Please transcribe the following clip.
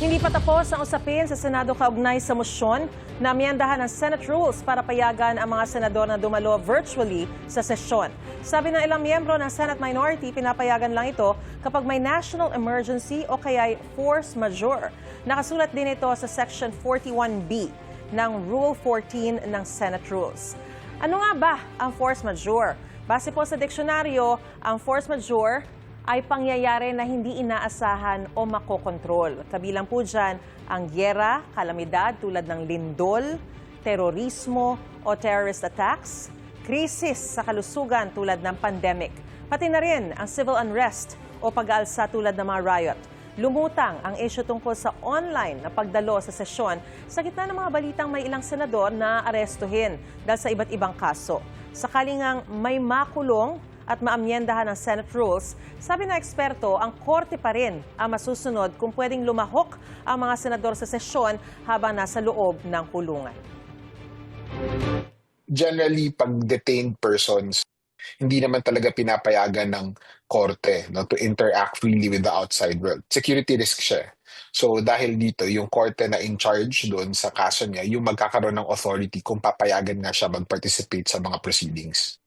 Hindi pa tapos ang usapin sa Senado kaugnay sa mosyon na amyendahan ng Senate Rules para payagan ang mga senador na dumalo virtually sa sesyon. Sabi ng ilang miyembro ng Senate Minority, pinapayagan lang ito kapag may national emergency o kaya force majeure. Nakasulat din ito sa Section 41B ng Rule 14 ng Senate Rules. Ano nga ba ang force majeure? Base po sa diksyonaryo, ang force majeure ay pangyayari na hindi inaasahan o makokontrol. Kabilang po dyan ang gyera, kalamidad tulad ng lindol, terorismo o terrorist attacks, krisis sa kalusugan tulad ng pandemic, pati na rin ang civil unrest o pag-aalsa tulad ng mga riot. Lumutang ang issue tungkol sa online na pagdalo sa sesyon sa gitna ng mga balitang may ilang senador na arestuhin dahil sa iba't ibang kaso. Sakaling ngang may makulong at maamyendahan ng Senate Rules, sabi ng eksperto, ang korte pa rin ang masusunod kung pwedeng lumahok ang mga senador sa sesyon habang nasa loob ng kulungan. Generally, pag detained persons, hindi naman talaga pinapayagan ng korte, no, to interact freely with the outside world. Security risk siya. So dahil dito, yung korte na in charge doon sa kaso niya, yung magkakaroon ng authority kung papayagan nga siya mag-participate sa mga proceedings.